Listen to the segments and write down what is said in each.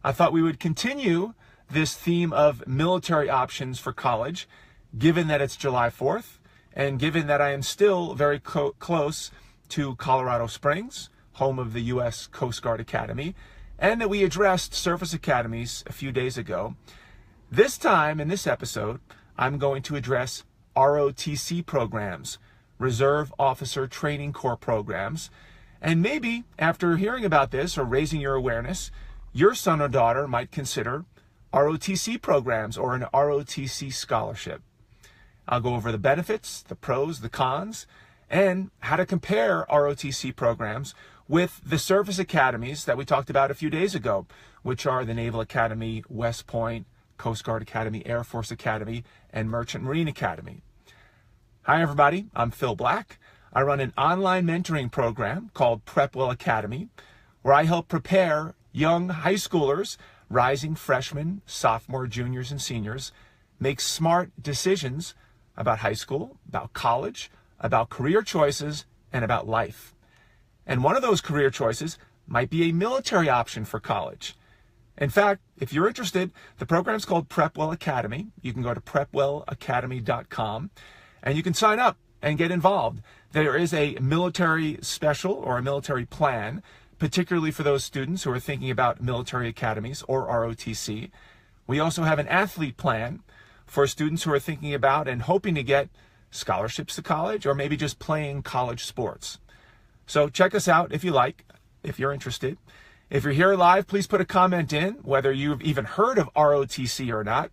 I thought we would continue this theme of military options for college, given that it's July 4th, and given that I am still very close to Colorado Springs, home of the U.S. Coast Guard Academy, and that we addressed service academies a few days ago. This time, in this episode, I'm going to address ROTC programs, Reserve Officer Training Corps programs, and maybe after hearing about this or raising your awareness, your son or daughter might consider ROTC programs or an ROTC scholarship. I'll go over the benefits, the pros, the cons, and how to compare ROTC programs with the service academies that we talked about a few days ago, which are the Naval Academy, West Point, Coast Guard Academy, Air Force Academy, and Merchant Marine Academy. Hi, everybody. I'm Phil Black. I run an online mentoring program called PrepWell Academy, where I help prepare young high schoolers, rising freshmen, sophomore, juniors, and seniors make smart decisions about high school, about college, about career choices, and about life. And one of those career choices might be a military option for college. In fact, if you're interested, the program's called PrepWell Academy. You can go to PrepWellAcademy.com and you can sign up and get involved. There is a military special or a military plan, particularly for those students who are thinking about military academies or ROTC. We also have an athlete plan for students who are thinking about and hoping to get scholarships to college or maybe just playing college sports. So check us out if you like, if you're interested. If you're here live, please put a comment in, whether you've even heard of ROTC or not,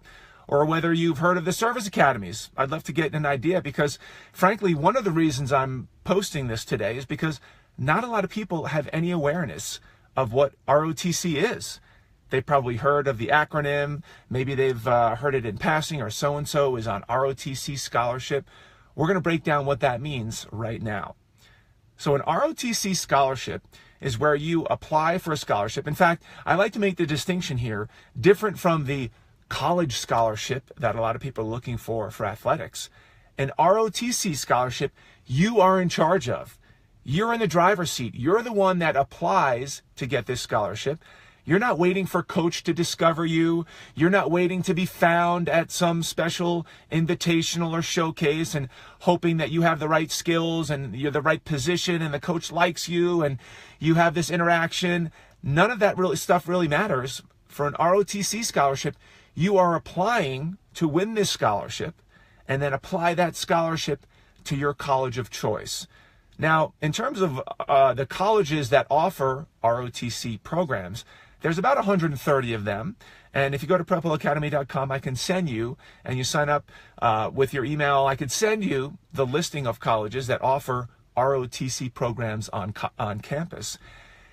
or whether you've heard of the service academies. I'd love to get an idea because, frankly, one of the reasons I'm posting this today is because not a lot of people have any awareness of what ROTC is. They've probably heard of the acronym. Maybe they've heard it in passing, or so-and-so is on ROTC scholarship. We're going to break down what that means right now. So an ROTC scholarship is where you apply for a scholarship. In fact, I like to make the distinction here, different from the college scholarship that a lot of people are looking for athletics. An ROTC scholarship, you are in charge of. You're in the driver's seat. You're the one that applies to get this scholarship. You're not waiting for coach to discover you. You're not waiting to be found at some special invitational or showcase and hoping that you have the right skills and you're the right position and the coach likes you and you have this interaction. None of that stuff really matters. For an ROTC scholarship, you are applying to win this scholarship and then apply that scholarship to your college of choice. Now, in terms of the colleges that offer ROTC programs, there's about 130 of them. And if you go to PrepWellAcademy.com, I can send you, and you sign up with your email, I could send you the listing of colleges that offer ROTC programs on campus.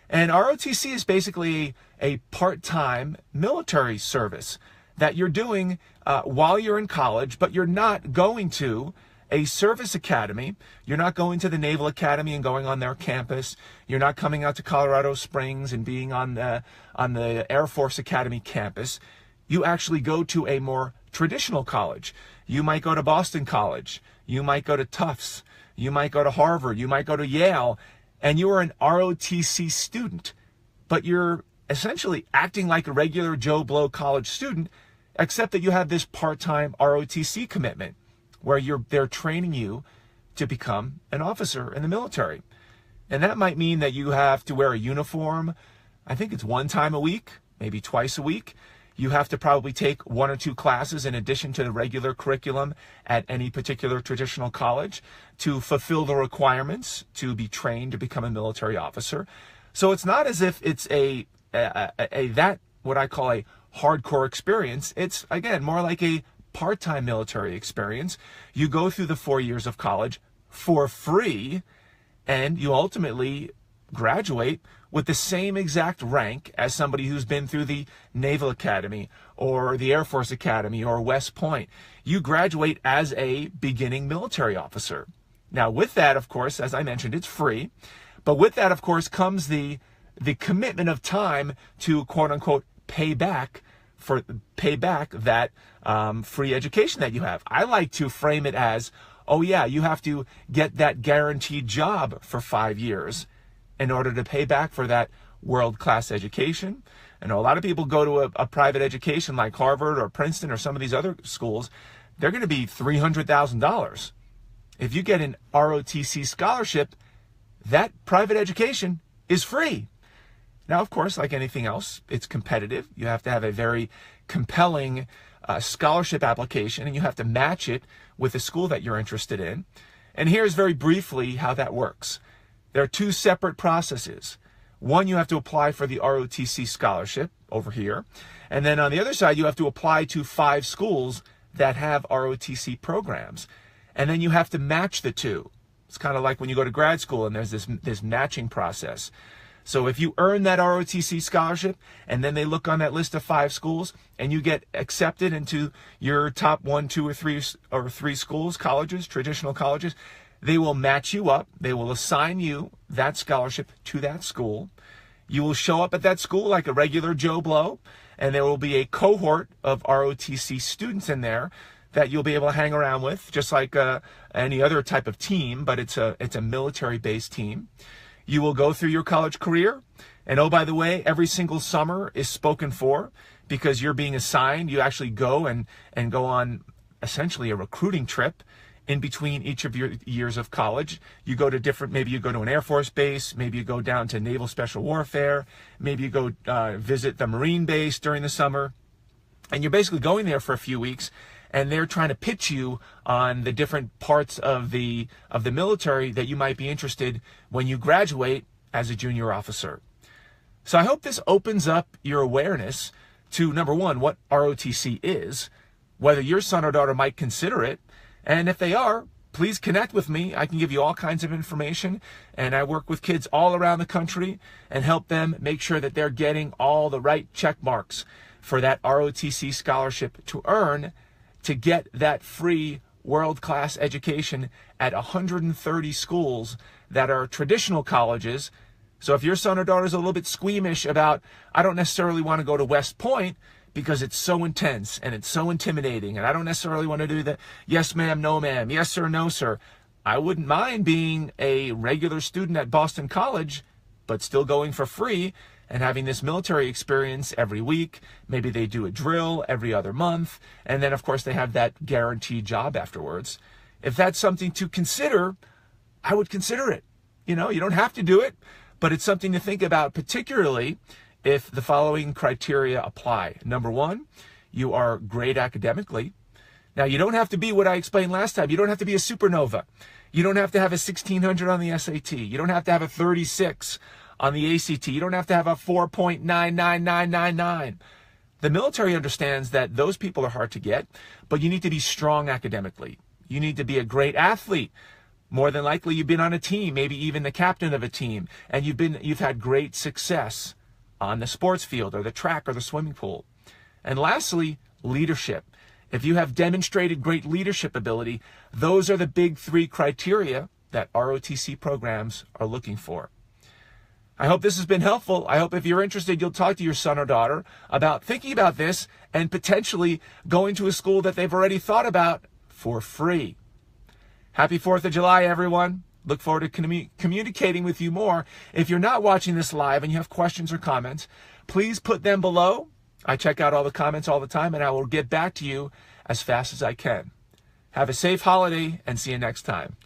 And ROTC is basically a part-time military service that you're doing while you're in college, but you're not going to a service academy. You're not going to the Naval Academy and going on their campus. You're not coming out to Colorado Springs and being on the Air Force Academy campus. You actually go to a more traditional college. You might go to Boston College. You might go to Tufts. You might go to Harvard. You might go to Yale. And you are an ROTC student, but you're essentially acting like a regular Joe Blow college student, except that you have this part-time ROTC commitment where they're training you to become an officer in the military. And that might mean that you have to wear a uniform. I think it's one time a week, maybe twice a week. You have to probably take one or two classes in addition to the regular curriculum at any particular traditional college to fulfill the requirements to be trained to become a military officer. So it's not as if it's what I call a hardcore experience. It's, again, more like a part-time military experience. You go through the 4 years of college for free, and you ultimately graduate with the same exact rank as somebody who's been through the Naval Academy or the Air Force Academy or West Point. You graduate as a beginning military officer. Now, with that, of course, as I mentioned, it's free. But with that, of course, comes the commitment of time to, quote unquote, pay back that free education that you have. I like to frame it as, oh yeah, you have to get that guaranteed job for 5 years in order to pay back for that world-class education, I know a lot of people go to a private education like Harvard or Princeton or some of these other schools. They're going to be $300,000. If you get an ROTC scholarship, that private education is free. Now, of course, like anything else, it's competitive. You have to have a very compelling scholarship application, and you have to match it with the school that you're interested in. And here's very briefly how that works. There are two separate processes. One, you have to apply for the ROTC scholarship over here. And then on the other side, you have to apply to 5 schools that have ROTC programs. And then you have to match the two. It's kind of like when you go to grad school and there's this matching process. So if you earn that ROTC scholarship and then they look on that list of 5 schools and you get accepted into your top 1, 2, or 3 schools, colleges, traditional colleges, they will match you up. They will assign you that scholarship to that school. You will show up at that school like a regular Joe Blow, and there will be a cohort of ROTC students in there that you'll be able to hang around with, just like any other type of team, but it's a military-based team. You will go through your college career, and oh, by the way, every single summer is spoken for because you're being assigned. You actually go and go on essentially a recruiting trip in between each of your years of college. You go to different, maybe you go to an Air Force base, maybe you go down to Naval Special Warfare, maybe you go visit the Marine base during the summer, and you're basically going there for a few weeks, and they're trying to pitch you on the different parts of the military that you might be interested when you graduate as a junior officer. So I hope this opens up your awareness to, number one, what ROTC is, whether your son or daughter might consider it, and if they are, please connect with me. I can give you all kinds of information, and I work with kids all around the country and help them make sure that they're getting all the right check marks for that ROTC scholarship to earn to get that free world-class education at 130 schools that are traditional colleges. So if your son or daughter is a little bit squeamish about, I don't necessarily want to go to West Point because it's so intense and it's so intimidating, and I don't necessarily want to do the yes ma'am, no ma'am, yes sir, no sir. I wouldn't mind being a regular student at Boston College, but still going for free and having this military experience every week. Maybe they do a drill every other month, and then of course they have that guaranteed job afterwards. If that's something to consider, I would consider it. You know, you don't have to do it, but it's something to think about, particularly if the following criteria apply. Number one, you are great academically. Now, you don't have to be what I explained last time. You don't have to be a supernova. You don't have to have a 1600 on the SAT. You don't have to have a 36 on the ACT. You don't have to have a 4.99999. The military understands that those people are hard to get, but you need to be strong academically. You need to be a great athlete. More than likely, you've been on a team, maybe even the captain of a team, and you've had great success on the sports field or the track or the swimming pool. And lastly, leadership. If you have demonstrated great leadership ability, those are the big 3 criteria that ROTC programs are looking for. I hope this has been helpful. I hope if you're interested, you'll talk to your son or daughter about thinking about this and potentially going to a school that they've already thought about for free. Happy 4th of July, everyone. Look forward to communicating with you more. If you're not watching this live and you have questions or comments, please put them below. I check out all the comments all the time, and I will get back to you as fast as I can. Have a safe holiday, and see you next time.